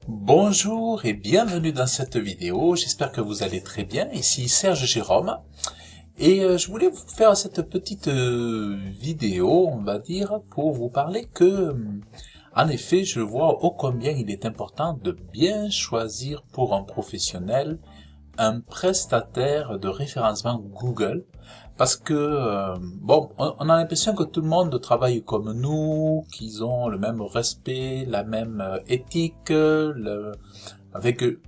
Bonjour et bienvenue dans cette vidéo, j'espère que vous allez très bien, ici Serge Jérôme, et je voulais vous faire cette petite vidéo, on va dire, pour vous parler que, en effet, je vois ô combien il est important de bien choisir pour un professionnel un prestataire de référencement Google, parce que, bon, on a l'impression que tout le monde travaille comme nous, qu'ils ont le même respect, la même éthique, avec que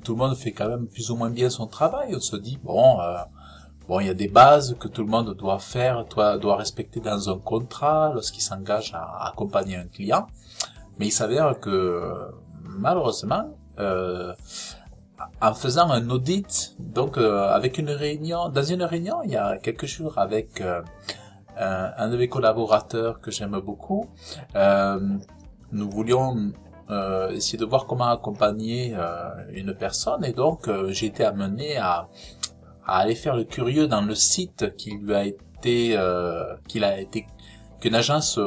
tout le monde fait quand même plus ou moins bien son travail. On se dit, bon, il y a des bases que tout le monde doit faire, doit respecter dans un contrat lorsqu'il s'engage à accompagner un client. Mais il s'avère que, malheureusement, en faisant un audit, donc avec dans une réunion il y a quelques jours avec un de mes collaborateurs que j'aime beaucoup, nous voulions essayer de voir comment accompagner une personne, et donc j'ai été amené à aller faire le curieux dans le site qu'une agence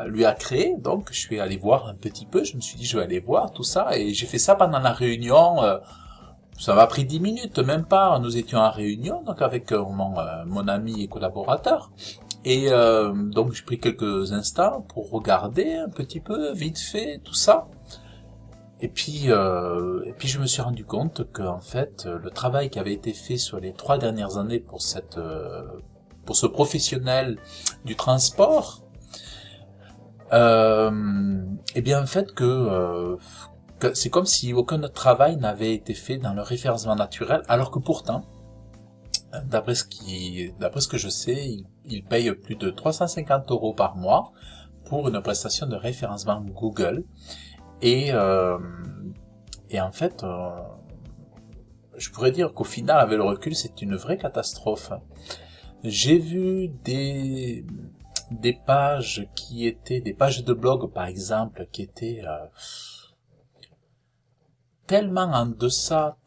lui a créé. Donc je suis allé voir un petit peu, je me suis dit je vais aller voir tout ça, et j'ai fait ça pendant la réunion. Ça m'a pris 10 minutes, même pas. Nous étions en réunion, donc avec mon ami et collaborateur. Et donc j'ai pris quelques instants pour regarder un petit peu, vite fait, tout ça. Et puis je me suis rendu compte que en fait, le travail qui avait été fait sur les 3 dernières années pour ce professionnel du transport, eh bien en fait que c'est comme si aucun autre travail n'avait été fait dans le référencement naturel, alors que pourtant, d'après ce que je sais, il paye plus de 350 € par mois pour une prestation de référencement Google. Et en fait, je pourrais dire qu'au final, avec le recul, c'est une vraie catastrophe. J'ai vu des pages qui étaient des pages de blog, par exemple, qui étaient tellement en deçà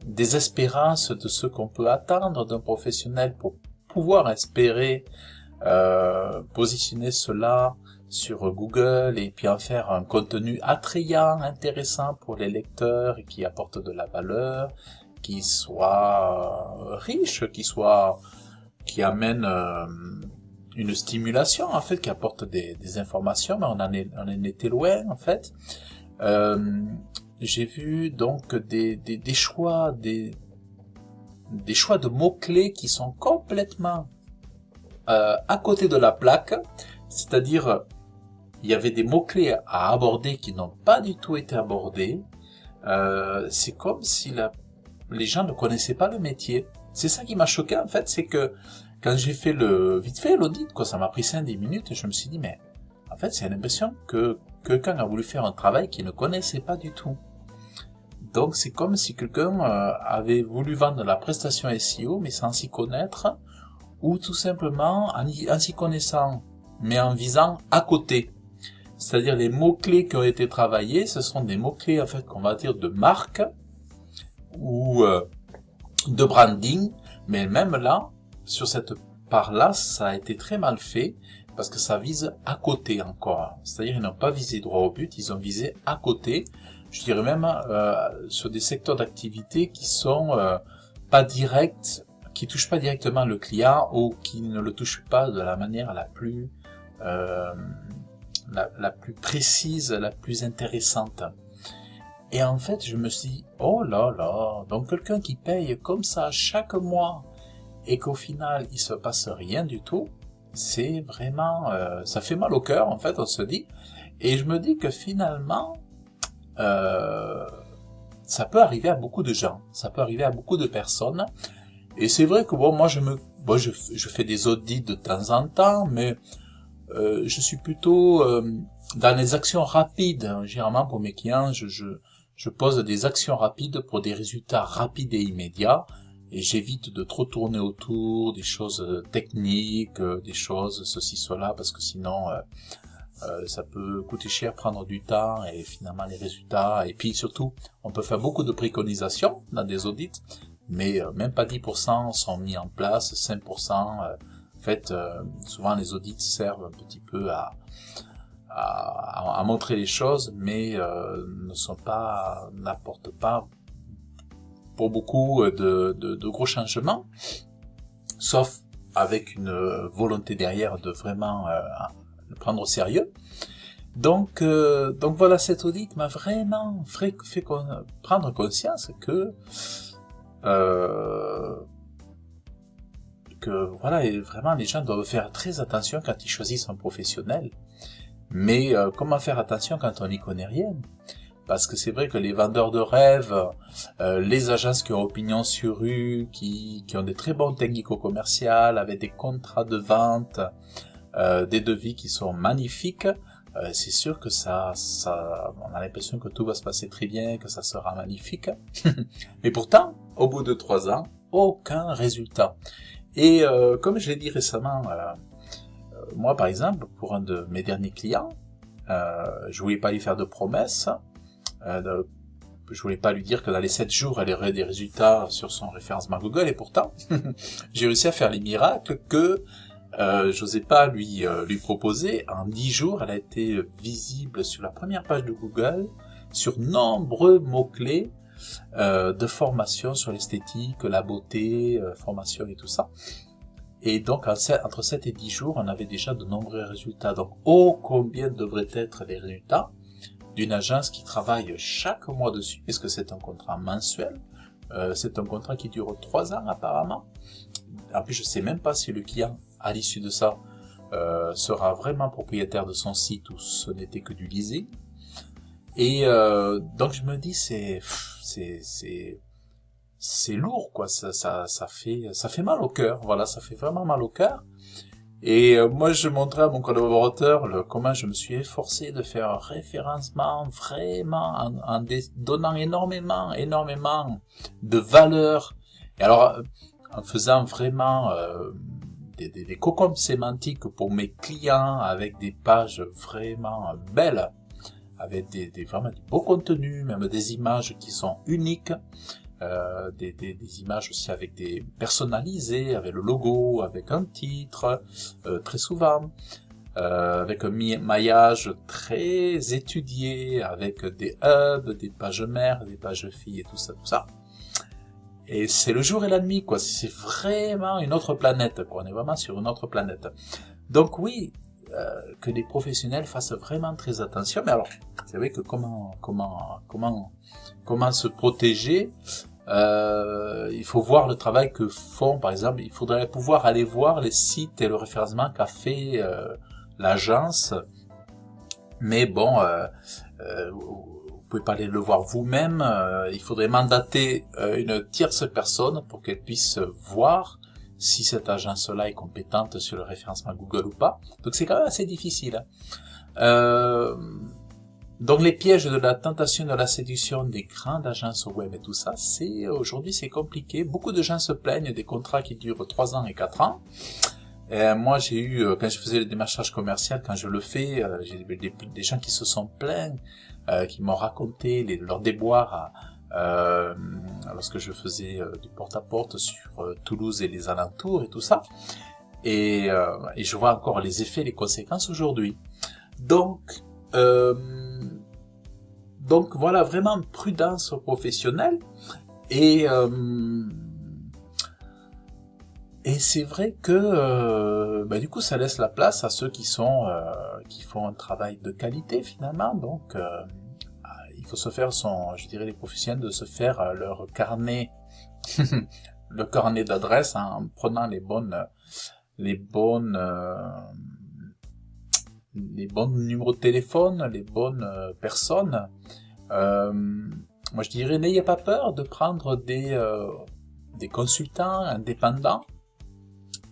des espérances de ce qu'on peut attendre d'un professionnel pour pouvoir espérer positionner cela sur Google et puis en faire un contenu attrayant, intéressant pour les lecteurs et qui apporte de la valeur, qui soit riche, qui amène une stimulation, en fait, qui apporte des informations, mais on en était loin, en fait. J'ai vu donc des choix de mots-clés qui sont complètement à côté de la plaque, c'est-à-dire il y avait des mots-clés à aborder qui n'ont pas du tout été abordés. C'est comme si les gens ne connaissaient pas le métier. C'est ça qui m'a choqué, en fait, c'est que quand j'ai fait vite fait l'audit, quoi, ça m'a pris 5-10 minutes, et je me suis dit, mais en fait, c'est l'impression que quelqu'un a voulu faire un travail qu'il ne connaissait pas du tout. Donc c'est comme si quelqu'un avait voulu vendre la prestation SEO, mais sans s'y connaître, ou tout simplement en s'y connaissant, mais en visant à côté. C'est-à-dire les mots-clés qui ont été travaillés, ce sont des mots-clés, en fait, qu'on va dire de marque, ou de branding, mais même là, sur cette part-là, ça a été très mal fait, parce que ça vise à côté encore. C'est-à-dire ils n'ont pas visé droit au but, ils ont visé à côté, je dirais même sur des secteurs d'activité qui sont pas directs, qui touchent pas directement le client, ou qui ne le touchent pas de la manière la plus précise, la plus intéressante. Et en fait, je me suis dit, oh là là, donc quelqu'un qui paye comme ça chaque mois, et qu'au final, il se passe rien du tout, c'est vraiment, ça fait mal au cœur, en fait, on se dit. Et je me dis que finalement, ça peut arriver à beaucoup de gens, ça peut arriver à beaucoup de personnes. Et c'est vrai que bon, moi, je fais des audits de temps en temps, mais je suis plutôt dans les actions rapides. Généralement, pour mes clients, je pose des actions rapides pour des résultats rapides et immédiats, et j'évite de trop tourner autour des choses techniques, des choses ceci, cela, parce que sinon ça peut coûter cher, prendre du temps, et finalement les résultats, et puis surtout, on peut faire beaucoup de préconisations dans des audits, mais même pas 10% sont mis en place, 5%, en fait, souvent les audits servent un petit peu à à montrer les choses, mais n'apportent pas pour beaucoup de gros changements, sauf avec une volonté derrière de vraiment le prendre au sérieux. Donc voilà, cet audit m'a vraiment fait prendre conscience que voilà, et vraiment les gens doivent faire très attention quand ils choisissent un professionnel. Mais comment faire attention quand on n'y connaît rien? Parce que c'est vrai que les vendeurs de rêves, les agences qui ont opinion sur rue, qui ont des très bons technico-commerciales, avec des contrats de vente, des devis qui sont magnifiques, c'est sûr que on a l'impression que tout va se passer très bien, que ça sera magnifique. Mais pourtant, au bout de 3 ans, aucun résultat. Et comme je l'ai dit récemment, moi par exemple, pour un de mes derniers clients, je voulais pas lui faire de promesses, je voulais pas lui dire que dans les 7 jours, elle aurait des résultats sur son référencement Google, et pourtant, j'ai réussi à faire les miracles que j'osais pas lui proposer. En 10 jours, elle a été visible sur la première page de Google, sur nombreux mots-clés de formation sur l'esthétique, la beauté, formation et tout ça. Et donc, entre 7 et 10 jours, on avait déjà de nombreux résultats. Donc, combien devraient être les résultats d'une agence qui travaille chaque mois dessus, puisque c'est un contrat mensuel, c'est un contrat qui dure 3 ans apparemment. En plus, je sais même pas si le client, à l'issue de ça, sera vraiment propriétaire de son site ou ce n'était que du leasing. Et donc je me dis c'est lourd, quoi. Ça fait mal au cœur. Voilà, ça fait vraiment mal au cœur. Et moi, je montrais à mon collaborateur comment je me suis efforcé de faire un référencement vraiment en donnant énormément de valeur. Et alors, en faisant vraiment des cocombes sémantiques pour mes clients avec des pages vraiment belles, avec vraiment du beau contenu, même des images qui sont uniques. Des images aussi avec des personnalisées, avec le logo, avec un titre, très souvent, avec un maillage très étudié, avec des hubs, des pages mères, des pages filles et tout ça. Et c'est le jour et la nuit, quoi. C'est vraiment une autre planète, quoi. On est vraiment sur une autre planète. Donc oui, que les professionnels fassent vraiment très attention. Mais alors, c'est vrai que comment se protéger? Il faut voir le travail que font, par exemple, il faudrait pouvoir aller voir les sites et le référencement qu'a fait l'agence, mais bon, vous pouvez pas aller le voir vous-même, il faudrait mandater une tierce personne pour qu'elle puisse voir si cette agence-là est compétente sur le référencement Google ou pas. Donc c'est quand même assez difficile. Donc les pièges de la tentation, de la séduction des grandes agences web et tout ça, aujourd'hui c'est compliqué. Beaucoup de gens se plaignent des contrats qui durent 3 ans et 4 ans. Moi j'ai eu, quand je faisais le démarchage commercial, quand je le fais, j'ai des gens qui se sont plaints, qui m'ont raconté leurs déboires lorsque je faisais du porte-à-porte sur Toulouse et les alentours et tout ça. Et je vois encore les effets, les conséquences aujourd'hui. Donc voilà, vraiment prudence professionnelle. Et c'est vrai que du coup ça laisse la place à ceux qui font un travail de qualité finalement. Donc il faut se faire les professionnels de se faire leur carnet le carnet d'adresses, hein, en prenant les bons numéros de téléphone, les bonnes personnes. Moi je dirais, n'ayez pas peur de prendre des consultants indépendants,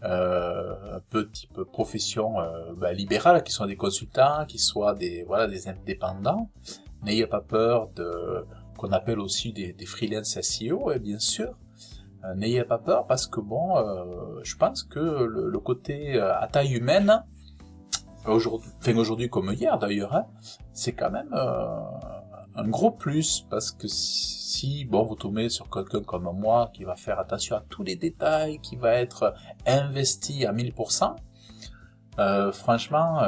un peu type profession libérale, qui sont des consultants, qui soient des indépendants. N'ayez pas peur qu'on appelle aussi des freelance SEO, bien sûr. N'ayez pas peur parce que je pense que le côté à taille humaine, aujourd'hui comme hier d'ailleurs, hein, c'est quand même un gros plus, parce que si vous tombez sur quelqu'un comme moi qui va faire attention à tous les détails, qui va être investi à 1000%, franchement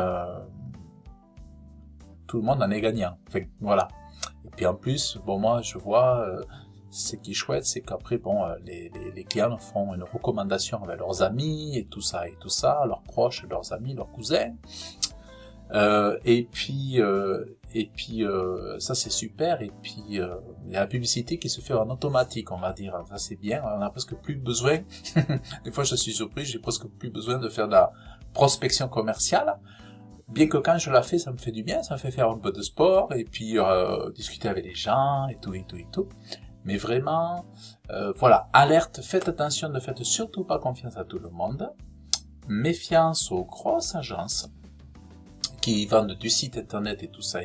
tout le monde en est gagnant. Enfin, voilà. Et puis en plus, bon, moi, je vois, ce qui est chouette, c'est qu'après, bon, les clients font une recommandation avec leurs amis et tout ça, leurs proches, leurs amis, leurs cousins. Et puis ça c'est super. Et puis il y a la publicité qui se fait en automatique, on va dire. Ça c'est bien. On a presque plus besoin. Des fois je suis surpris, j'ai presque plus besoin de faire de la prospection commerciale. Bien que quand je la fais, ça me fait du bien, ça me fait faire un peu de sport et puis discuter avec les gens et tout. Mais vraiment, voilà, alerte, faites attention, ne faites surtout pas confiance à tout le monde. Méfiance aux grosses agences qui vendent du site internet et tout ça,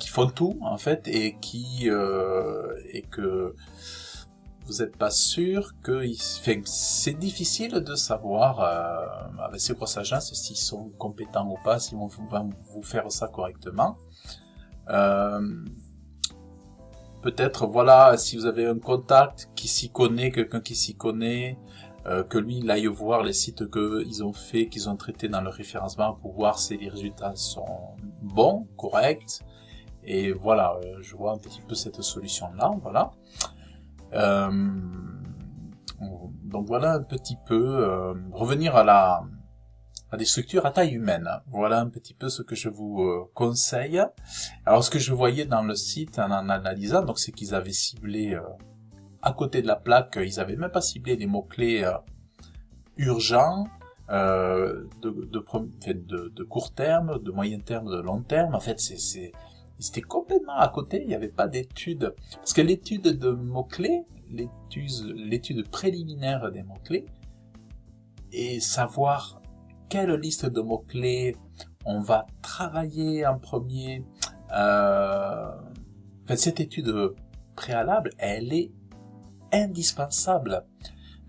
qui font tout en fait et que vous n'êtes pas sûr que c'est difficile de savoir avec ces grosses agences s'ils sont compétents ou pas, s'ils vont vous faire ça correctement. Peut-être voilà, si vous avez un contact qui s'y connaît, quelqu'un qui s'y connaît, que lui il aille voir les sites qu'ils ont fait, qu'ils ont traités dans le référencement pour voir si les résultats sont bons, corrects. Et voilà, je vois un petit peu cette solution-là, voilà. Donc voilà un petit peu, revenir à des structures à taille humaine. Voilà un petit peu ce que je vous conseille. Alors ce que je voyais dans le site en analysant, donc c'est qu'ils avaient ciblé à côté de la plaque, ils avaient même pas ciblé les mots-clés urgents, de court terme, de moyen terme, de long terme. En fait, c'était complètement à côté, il n'y avait pas d'étude. Parce que l'étude de mots-clés, l'étude préliminaire des mots-clés, et savoir quelle liste de mots-clés on va travailler en premier, cette étude préalable, elle est indispensable.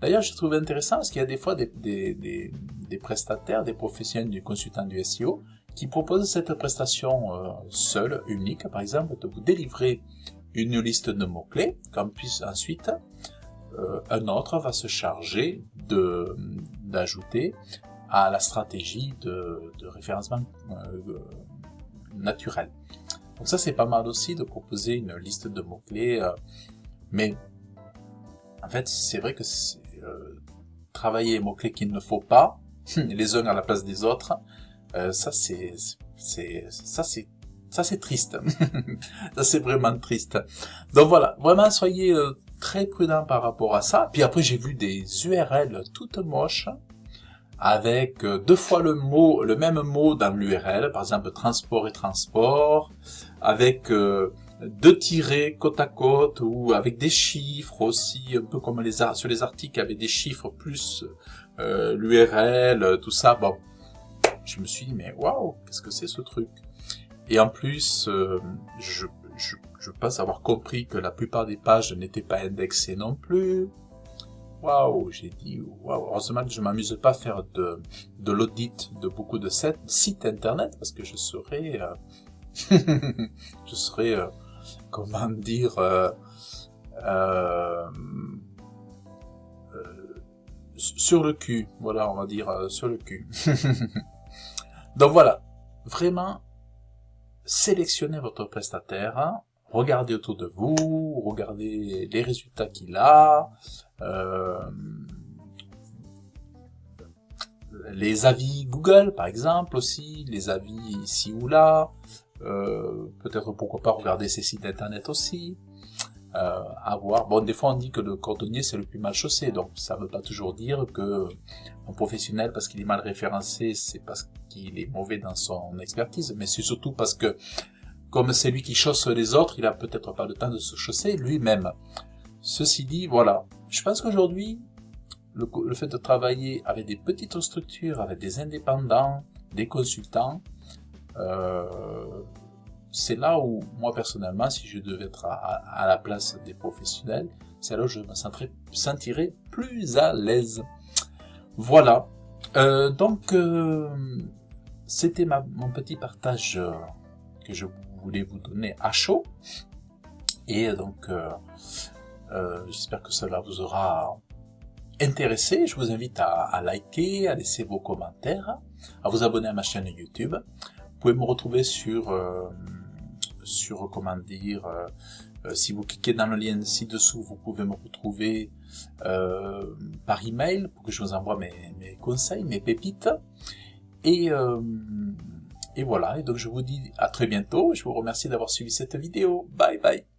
D'ailleurs, je trouve intéressant parce qu'il y a des fois des prestataires, des professionnels du consultant du SEO qui proposent cette prestation seule, unique, par exemple, de vous délivrer une liste de mots-clés, comme puis ensuite un autre va se charger d'ajouter à la stratégie de référencement naturel. Donc ça, c'est pas mal aussi de proposer une liste de mots-clés, mais en fait, c'est vrai que travailler les mots-clés qu'il ne faut pas, les uns à la place des autres, ça c'est triste. Ça c'est vraiment triste. Donc voilà, vraiment soyez très prudents par rapport à ça. Puis après j'ai vu des URL toutes moches avec deux fois le même mot dans l'URL, par exemple transport et transport, avec deux tirets côte à côte ou avec des chiffres aussi, un peu comme sur les articles avec des chiffres plus l'URL, tout ça. Bon, je me suis dit mais waouh, qu'est-ce que c'est ce truc? Et en plus, je pense avoir compris que la plupart des pages n'étaient pas indexées non plus. Waouh, j'ai dit waouh. Heureusement que je m'amuse pas à faire de l'audit de beaucoup de sites internet parce que je serais comment dire, sur le cul. Voilà, on va dire sur le cul. Donc voilà, vraiment, sélectionnez votre prestataire, regardez autour de vous, regardez les résultats qu'il a, les avis Google par exemple aussi, les avis ici ou là, peut-être pourquoi pas regarder ses sites internet aussi, à voir. Bon, des fois on dit que le cordonnier c'est le plus mal chaussé, donc ça veut pas toujours dire que un professionnel parce qu'il est mal référencé, c'est parce qu'il est mauvais dans son expertise, mais c'est surtout parce que comme c'est lui qui chausse les autres, il a peut-être pas le temps de se chausser lui-même. Ceci dit, voilà, je pense qu'aujourd'hui le fait de travailler avec des petites structures, avec des indépendants, des consultants, c'est là où, moi personnellement, si je devais être à la place des professionnels, c'est là où je me sentirais plus à l'aise. Voilà. Donc, c'était mon petit partage que je voulais vous donner à chaud. Et donc, j'espère que cela vous aura intéressé. Je vous invite à liker, à laisser vos commentaires, à vous abonner à ma chaîne YouTube Vous pouvez me retrouver sur comment dire, si vous cliquez dans le lien ci-dessous, vous pouvez me retrouver par email pour que je vous envoie mes conseils, mes pépites. Et voilà, et donc je vous dis à très bientôt. Je vous remercie d'avoir suivi cette vidéo. Bye bye.